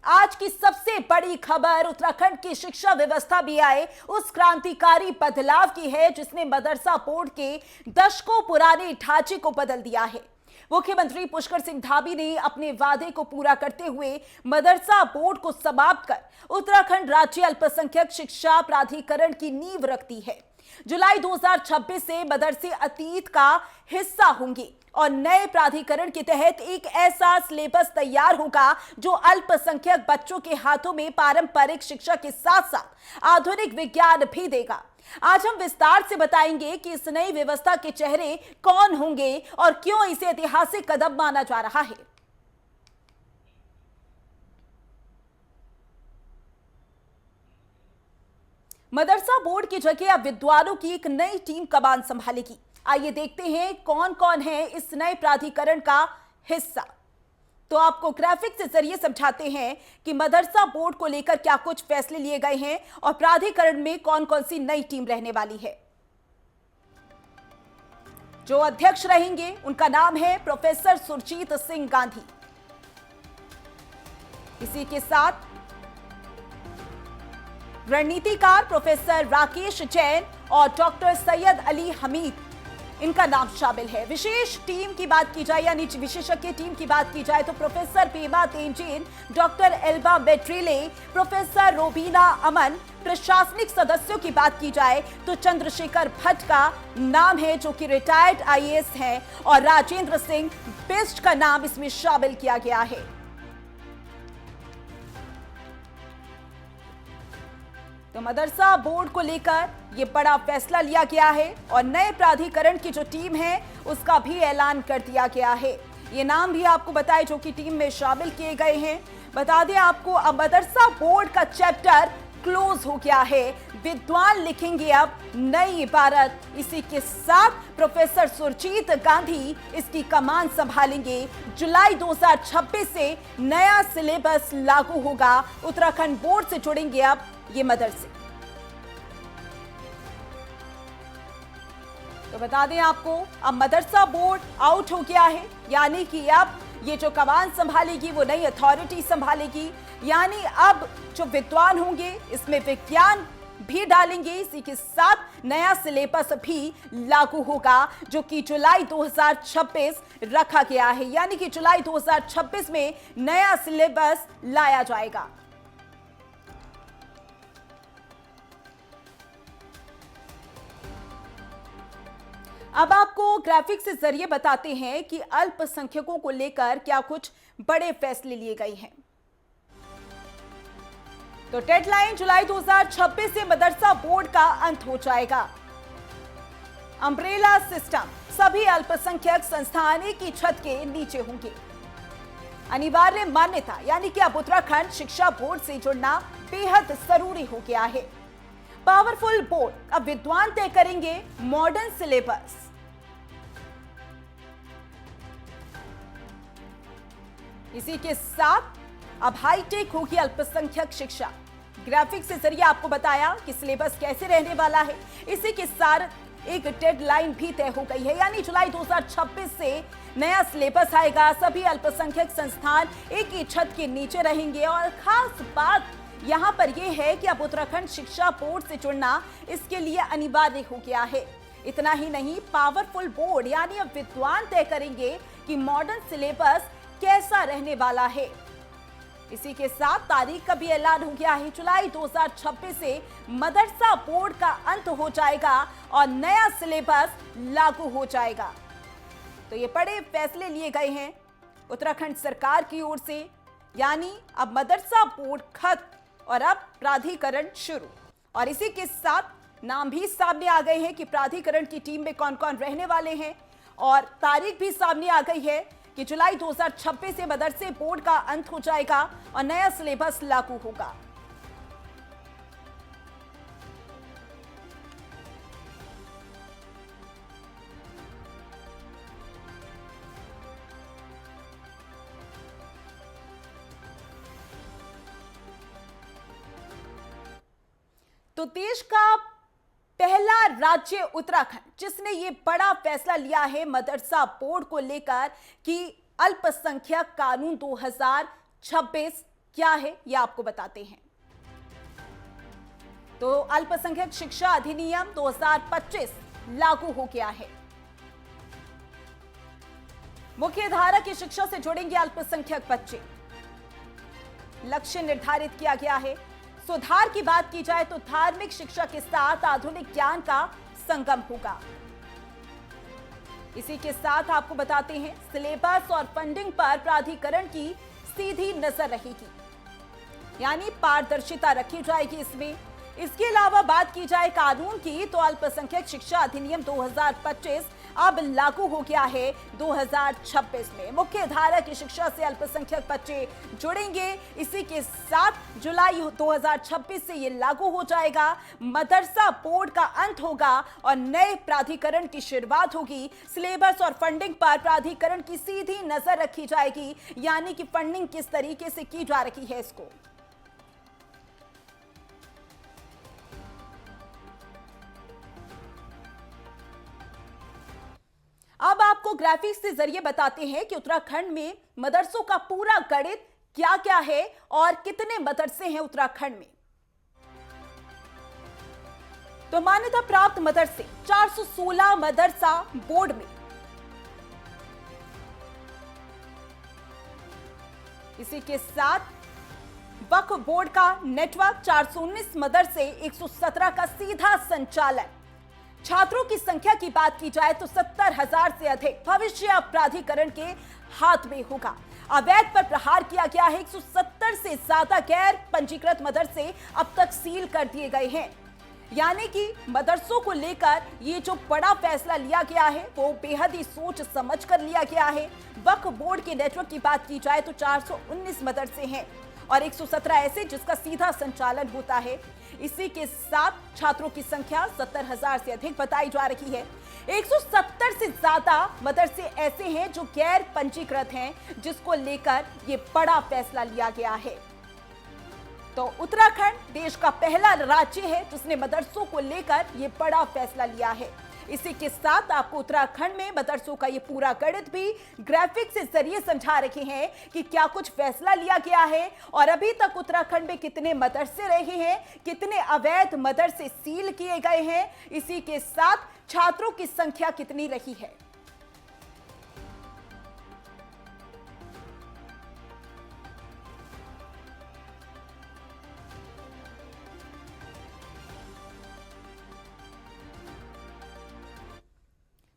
आज की सबसे बड़ी खबर उत्तराखंड की शिक्षा व्यवस्था भी आए उस क्रांतिकारी बदलाव की है जिसने मदरसा बोर्ड के दशकों पुराने ढांचे को बदल दिया है। मुख्यमंत्री पुष्कर सिंह धामी ने अपने वादे को पूरा करते हुए मदरसा बोर्ड को समाप्त कर उत्तराखंड राज्य अल्पसंख्यक शिक्षा प्राधिकरण की नींव रख दी है। जुलाई 2026 से मदरसे अतीत का हिस्सा होंगे और नए प्राधिकरण के तहत एक ऐसा सिलेबस तैयार होगा जो अल्पसंख्यक बच्चों के हाथों में पारंपरिक शिक्षा के साथ साथ आधुनिक विज्ञान भी देगा। आज हम विस्तार से बताएंगे कि इस नई व्यवस्था के चेहरे कौन होंगे और क्यों इसे ऐतिहासिक कदम माना जा रहा है। मदरसा बोर्ड की जगह अब विद्वानों की एक नई टीम कमान संभालेगी। आइए देखते हैं कौन कौन है इस नए प्राधिकरण का हिस्सा। तो आपको ग्राफिक के जरिए समझाते हैं कि मदरसा बोर्ड को लेकर क्या कुछ फैसले लिए गए हैं और प्राधिकरण में कौन कौन सी नई टीम रहने वाली है। जो अध्यक्ष रहेंगे उनका नाम है प्रोफेसर सुरजीत सिंह गांधी। इसी के साथ रणनीतिकार प्रोफेसर राकेश जैन और डॉक्टर सैयद अली हमीद, इनका नाम शामिल है। विशेष टीम की बात की जाए यानी विशेषज्ञ टीम की बात की जाए तो professor Pema Tenzin, doctor Elba Betrile, professor Robina Aman. प्रशासनिक सदस्यों की बात की जाए तो चंद्रशेखर भट्ट का नाम है जो कि रिटायर्ड आईएएस हैं और राजेंद्र सिंह बिष्ट का नाम इसमें शामिल किया गया है। तो मदरसा बोर्ड को लेकर यह बड़ा फैसला लिया गया है और नए प्राधिकरण की जो टीम है उसका भी ऐलान कर दिया गया है। ये नाम भी आपको बताए जो कि टीम में शामिल किए गए हैं। बता दें आपको अब मदरसा बोर्ड का चैप्टर क्लोज हो गया है। विद्वान लिखेंगे अब नई इबारत। इसी के साथ प्रोफेसर सुरजीत गांधी इसकी कमान संभालेंगे। जुलाई 2026 से नया सिलेबस लागू होगा। उत्तराखंड बोर्ड से जुड़ेंगे अब ये मदरसे। तो बता दें आपको अब मदरसा बोर्ड आउट हो गया है, यानी कि अब ये जो कमान संभालेगी वो नई अथॉरिटी संभालेगी। यानी अब जो विद्वान होंगे इसमें विज्ञान भी डालेंगे। इसी के साथ नया सिलेबस भी लागू होगा जो कि जुलाई 2026 रखा गया है। यानी कि जुलाई 2026 में नया सिलेबस लाया जाएगा। अब आपको ग्राफिक्स के जरिए बताते हैं कि अल्पसंख्यकों को लेकर क्या कुछ बड़े फैसले लिए गए हैं। तो डेडलाइन जुलाई 2026 से मदरसा बोर्ड का अंत हो जाएगा। अम्ब्रेला सिस्टम, सभी अल्पसंख्यक संस्थान एक ही छत के नीचे होंगे। अनिवार्य मान्यता यानी कि अब उत्तराखंड शिक्षा बोर्ड से जुड़ना बेहद जरूरी हो गया है। पावरफुल बोर्ड, अब विद्वान तय करेंगे मॉडर्न सिलेबस। इसी के साथ अब हाईटेक होगी अल्पसंख्यक शिक्षा। ग्राफिक्स के जरिए आपको बताया कि सिलेबस कैसे रहने वाला है। इसी के साथ एक डेडलाइन भी तय हो गई है, यानी जुलाई 2026 से नया सिलेबस आएगा। सभी अल्पसंख्यक संस्थान एक ही छत के नीचे रहेंगे और खास बात यहां पर यह है कि अब उत्तराखंड शिक्षा बोर्ड से जुड़ना इसके लिए अनिवार्य हो गया है। इतना ही नहीं, पावरफुल बोर्ड यानी अब विद्वान तय करेंगे कि मॉडर्न सिलेबस कैसा रहने वाला है। इसी के साथ तारीख का भी ऐलान हो गया है। जुलाई 2026 से मदरसा बोर्ड का अंत हो जाएगा और नया सिलेबस लागू हो जाएगा। तो ये बड़े फैसले लिए गए हैं उत्तराखंड सरकार की ओर से, यानी अब मदरसा बोर्ड खत्म और अब प्राधिकरण शुरू। और इसी के साथ नाम भी सामने आ गए हैं कि प्राधिकरण की टीम में कौन कौन रहने वाले हैं और तारीख भी सामने आ गई है कि जुलाई 2026 से मदरसे बोर्ड का अंत हो जाएगा और नया सिलेबस लागू होगा। तो देश का पहला राज्य उत्तराखंड जिसने ये बड़ा फैसला लिया है मदरसा बोर्ड को लेकर कि अल्पसंख्यक कानून 2026 क्या है यह आपको बताते हैं। तो अल्पसंख्यक शिक्षा अधिनियम 2025 लागू हो गया है। मुख्य धारा की शिक्षा से जुड़ेंगे अल्पसंख्यक बच्चे। लक्ष्य निर्धारित किया गया है। सुधार की बात की जाए तो धार्मिक शिक्षा के साथ आधुनिक ज्ञान का संगम होगा। इसी के साथ आपको बताते हैं सिलेबस और फंडिंग पर प्राधिकरण की सीधी नजर रहेगी, यानी पारदर्शिता रखी जाएगी इसमें। इसके अलावा बात की जाए कानून की तो अल्पसंख्यक शिक्षा अधिनियम 2025 अब लागू हो गया है 2026 में। मुख्य धारा की शिक्षा से अल्पसंख्यक बच्चे जुड़ेंगे। इसी के साथ जुलाई 2026 से ये लागू हो जाएगा। मदरसा बोर्ड का अंत होगा और नए प्राधिकरण की शुरुआत होगी। सिलेबस और फंडिंग पर प्राधिकरण की सीधी नजर रखी जाएगी, यानी कि फंडिंग किस तरीके से की जा रही है इसको। अब आपको ग्राफिक्स के जरिए बताते हैं कि उत्तराखंड में मदरसों का पूरा गणित क्या क्या है और कितने मदरसे हैं उत्तराखंड में। तो मान्यता प्राप्त मदरसे 416 मदरसा बोर्ड में। इसी के साथ वक्फ बोर्ड का नेटवर्क 419 मदरसे 117 का सीधा संचालन। छात्रों की संख्या की बात की जाए तो 70,000 से अधिक भविष्य प्राधिकरण के हाथ में होगा। अवैध पर प्रहार किया गया है। 170 से ज्यादा गैर पंजीकृत मदरसे अब तक सील कर दिए गए हैं, यानी कि मदरसों को लेकर ये जो बड़ा फैसला लिया गया है वो बेहद ही सोच समझ कर लिया गया है। वक्फ बोर्ड के नेटवर्क की बात की जाए तो 419 मदरसे हैं और 117 ऐसे जिसका सीधा संचालन होता है। इसी के साथ छात्रों की संख्या 70,000 से अधिक बताई जा रही है। 170 से ज्यादा मदरसे ऐसे हैं जो गैर पंजीकृत हैं, जिसको लेकर ये बड़ा फैसला लिया गया है। तो उत्तराखंड देश का पहला राज्य है जिसने मदरसों को लेकर ये बड़ा फैसला लिया है। इसी के साथ आपको उत्तराखंड में मदरसों का ये पूरा गणित भी ग्राफिक्स के जरिए समझा रहे हैं कि क्या कुछ फैसला लिया गया है और अभी तक उत्तराखंड में कितने मदरसे रहे हैं, कितने अवैध मदरसे सील किए गए हैं। इसी के साथ छात्रों की संख्या कितनी रही है।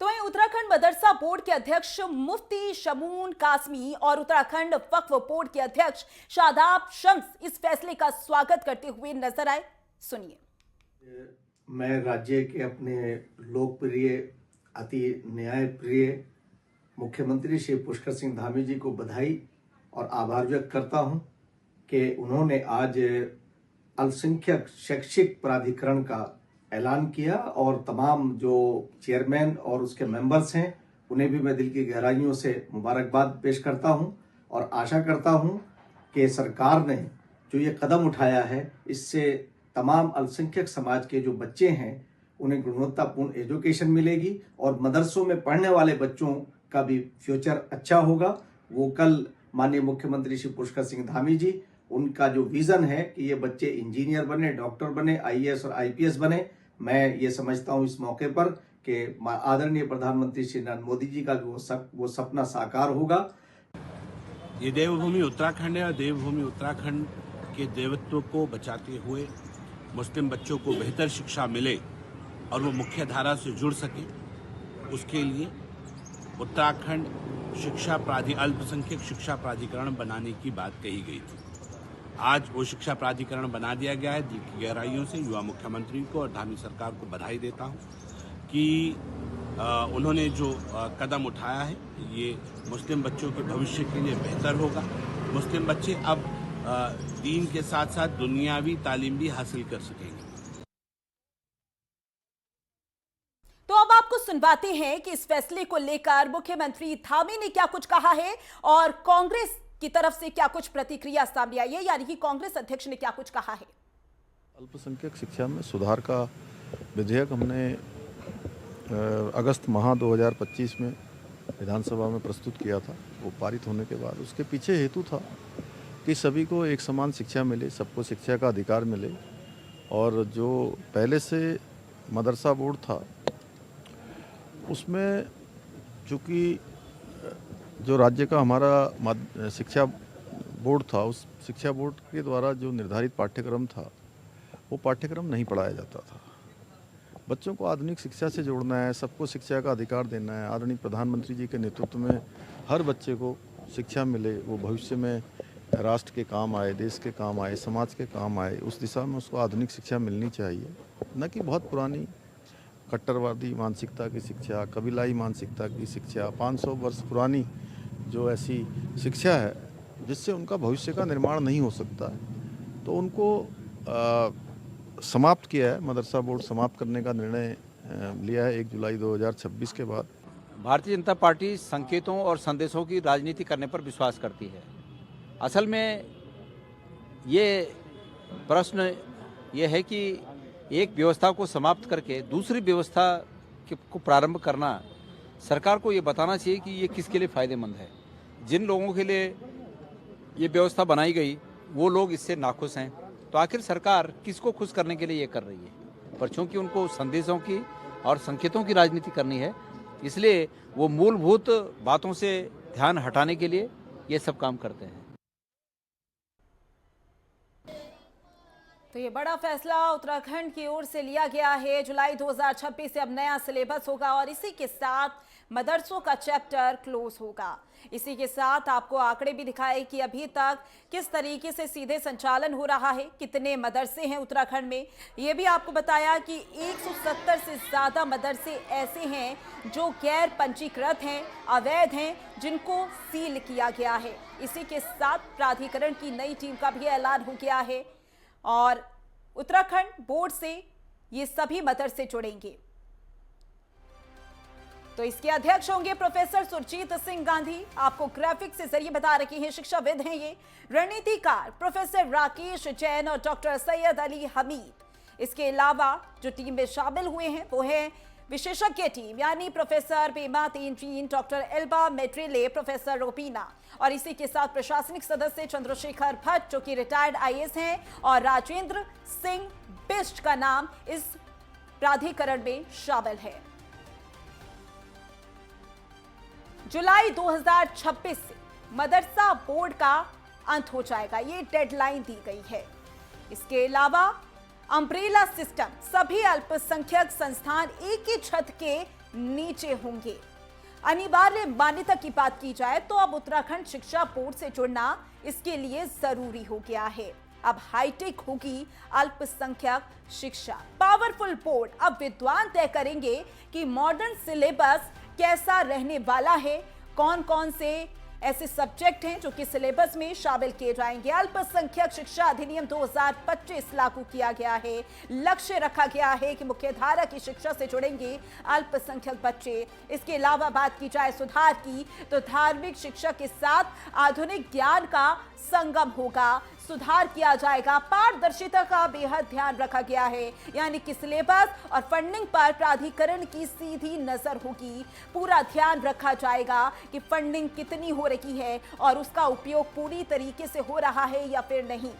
तो वहीं उत्तराखंड मदरसा बोर्ड के अध्यक्ष मुफ्ती शमून कासमी और उत्तराखंड वक्फ बोर्ड के अध्यक्ष शादाब शम्स इस फैसले का स्वागत करते हुए नजर आए। सुनिए। मैं राज्य के अपने लोकप्रिय अति न्यायप्रिय मुख्यमंत्री श्री पुष्कर सिंह धामी जी को बधाई और आभार व्यक्त करता हूं कि उन्होंने आज अल्पसंख्यक शैक्षिक प्राधिकरण का ऐलान किया और तमाम जो चेयरमैन और उसके मेंबर्स हैं उन्हें भी मैं दिल की गहराइयों से मुबारकबाद पेश करता हूं और आशा करता हूं कि सरकार ने जो ये कदम उठाया है इससे तमाम अल्पसंख्यक समाज के जो बच्चे हैं उन्हें गुणवत्तापूर्ण एजुकेशन मिलेगी और मदरसों में पढ़ने वाले बच्चों का भी फ्यूचर अच्छा होगा। वो कल माननीय मुख्यमंत्री श्री पुष्कर सिंह धामी जी, उनका जो विजन है कि ये बच्चे इंजीनियर बने, डॉक्टर बने, आईएएस और आईपीएस बने, मैं ये समझता हूँ इस मौके पर कि आदरणीय प्रधानमंत्री श्री नरेंद्र मोदी जी का वो सपना साकार होगा। ये देवभूमि उत्तराखंड है और देवभूमि उत्तराखंड के देवत्व को बचाते हुए मुस्लिम बच्चों को बेहतर शिक्षा मिले और वो मुख्य धारा से जुड़ सके, उसके लिए उत्तराखंड अल्पसंख्यक शिक्षा प्राधिकरण बनाने की बात कही गई थी। आज वो शिक्षा प्राधिकरण बना दिया गया है। दिल की गहराइयों से युवा मुख्यमंत्री को और धामी सरकार को बधाई देता हूं कि उन्होंने जो कदम उठाया है ये मुस्लिम बच्चों के भविष्य के लिए बेहतर होगा। मुस्लिम बच्चे अब दीन के साथ साथ दुनियावी तालीम भी हासिल कर सकेंगे। तो अब आपको सुनवाते हैं कि इस फैसले को लेकर मुख्यमंत्री धामी ने क्या कुछ कहा है और कांग्रेस की तरफ से क्या कुछ प्रतिक्रिया सामने आई है, यानी कि कांग्रेस अध्यक्ष ने क्या कुछ कहा है। अल्पसंख्यक शिक्षा में सुधार का विधेयक हमने अगस्त माह 2025 में विधानसभा में प्रस्तुत किया था। वो पारित होने के बाद उसके पीछे हेतु था कि सभी को एक समान शिक्षा मिले, सबको शिक्षा का अधिकार मिले। और जो पहले से मदरसा बोर्ड था उसमें चूँकि जो राज्य का हमारा शिक्षा बोर्ड था, उस शिक्षा बोर्ड के द्वारा जो निर्धारित पाठ्यक्रम था वो पाठ्यक्रम नहीं पढ़ाया जाता था। बच्चों को आधुनिक शिक्षा से जोड़ना है, सबको शिक्षा का अधिकार देना है। आदरणीय प्रधानमंत्री जी के नेतृत्व में हर बच्चे को शिक्षा मिले, वो भविष्य में राष्ट्र के काम आए, देश के काम आए, समाज के काम आए, उस दिशा में उसको आधुनिक शिक्षा मिलनी चाहिए, न कि बहुत पुरानी कट्टरवादी मानसिकता की शिक्षा, कबीलाई मानसिकता की शिक्षा, 500 वर्ष पुरानी जो ऐसी शिक्षा है जिससे उनका भविष्य का निर्माण नहीं हो सकता है। तो उनको समाप्त किया है, मदरसा बोर्ड समाप्त करने का निर्णय लिया है 1 जुलाई 2026 के बाद। भारतीय जनता पार्टी संकेतों और संदेशों की राजनीति करने पर विश्वास करती है। असल में ये प्रश्न ये है कि एक व्यवस्था को समाप्त करके दूसरी व्यवस्था को प्रारंभ करना, सरकार को ये बताना चाहिए कि ये किसके लिए फ़ायदेमंद है। जिन लोगों के लिए ये व्यवस्था बनाई गई वो लोग इससे नाखुश हैं, तो आखिर सरकार किसको खुश करने के लिए ये कर रही है। पर चूँकि उनको संदेशों की और संकेतों की राजनीति करनी है, इसलिए वो मूलभूत बातों से ध्यान हटाने के लिए ये सब काम करते हैं। तो ये बड़ा फैसला उत्तराखंड की ओर से लिया गया है। जुलाई 2026 से अब नया सिलेबस होगा और इसी के साथ मदरसों का चैप्टर क्लोज होगा। इसी के साथ आपको आंकड़े भी दिखाए कि अभी तक किस तरीके से सीधे संचालन हो रहा है, कितने मदरसे हैं उत्तराखंड में। ये भी आपको बताया कि 170 से ज़्यादा मदरसे ऐसे हैं जो गैर पंजीकृत हैं, अवैध हैं, जिनको सील किया गया है। इसी के साथ प्राधिकरण की नई टीम का भी ऐलान हो गया है और उत्तराखंड बोर्ड से ये सभी मदरसे जुड़ेंगे। तो इसके अध्यक्ष होंगे प्रोफेसर सुरजीत सिंह गांधी। आपको ग्राफिक्स से जरिए बता रखे हैं, शिक्षाविद हैं ये, रणनीतिकार प्रोफेसर राकेश जैन और डॉक्टर सैयद अली हमीद। इसके अलावा जो टीम में शामिल हुए हैं वो है विशेषज्ञ टीम, यानी professor Pema Tenzin, doctor Elba Metrile, professor Robina और इसी के साथ प्रशासनिक सदस्य चंद्रशेखर भट्ट जो कि रिटायर्ड आईएएस हैं और राजेंद्र सिंह बिष्ट का नाम इस प्राधिकरण में शामिल है। जुलाई 2026 से मदरसा बोर्ड का अंत हो जाएगा, ये डेडलाइन दी गई है। इसके अलावा अम्ब्रेला सिस्टम, सभी अल्पसंख्यक संस्थान एक ही छत के नीचे होंगे। अनिवार्य मान्यता की बात की जाए तो अब उत्तराखंड शिक्षा बोर्ड से जुड़ना इसके लिए जरूरी हो गया है। अब हाईटेक होगी अल्पसंख्यक शिक्षा। पावरफुल बोर्ड अब विद्वान तय करेंगे कि मॉडर्न सिलेबस कैसा रहने वाला है, कौन कौन से ऐसे सब्जेक्ट हैं जो कि सिलेबस में शामिल किए जाएंगे। अल्पसंख्यक शिक्षा अधिनियम 2025 लागू किया गया है। लक्ष्य रखा गया है कि मुख्यधारा की शिक्षा से जुड़ेंगे अल्पसंख्यक बच्चे। इसके अलावा बात की जाए सुधार की तो धार्मिक शिक्षा के साथ आधुनिक ज्ञान का संगम होगा, सुधार किया जाएगा। पारदर्शिता का बेहद ध्यान रखा गया है, यानी कि सिलेबस और फंडिंग पर प्राधिकरण की सीधी नजर होगी। पूरा ध्यान रखा जाएगा कि फंडिंग कितनी हो रही है और उसका उपयोग पूरी तरीके से हो रहा है या फिर नहीं।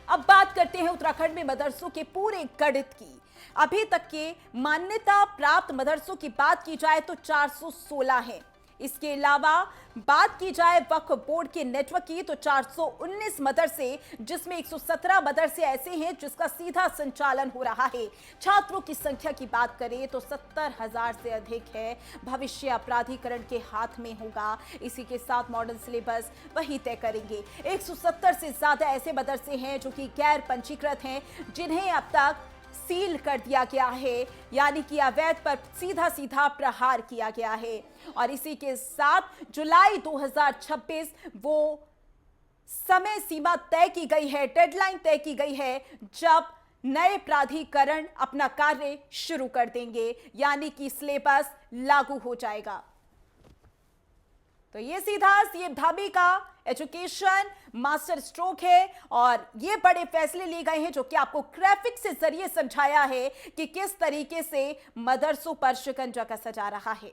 अब बात करते हैं उत्तराखंड में मदरसों के पूरे गणित की। अभी तक के मान्यता प्राप्त मदरसों की बात की जाए तो 416 है। इसके अलावा बात की जाए वक्फ बोर्ड के नेटवर्क की तो 419 मदरसे, जिसमें 117 मदरसे ऐसे हैं जिसका सीधा संचालन हो रहा है। छात्रों की संख्या की बात करें तो 70,000 से अधिक है। भविष्य प्राधिकरण के हाथ में होगा। इसी के साथ मॉडर्न सिलेबस वही तय करेंगे। 170 से ज्यादा ऐसे मदरसे हैं जो कि गैर पंजीकृत हैं, जिन्हें अब तक सील कर दिया गया है, यानी कि अवैध पर सीधा सीधा प्रहार किया गया है। और इसी के साथ जुलाई 2026 वो समय सीमा तय की गई है, डेडलाइन तय की गई है जब नए प्राधिकरण अपना कार्य शुरू कर देंगे, यानी कि सिलेबस लागू हो जाएगा। तो ये सीधा सीएम धामी का एजुकेशन मास्टर स्ट्रोक है और ये बड़े फैसले लिए गए हैं जो कि आपको ग्राफिक्स से जरिए समझाया है कि किस तरीके से मदरसों पर शिकंजा कसा जा रहा है।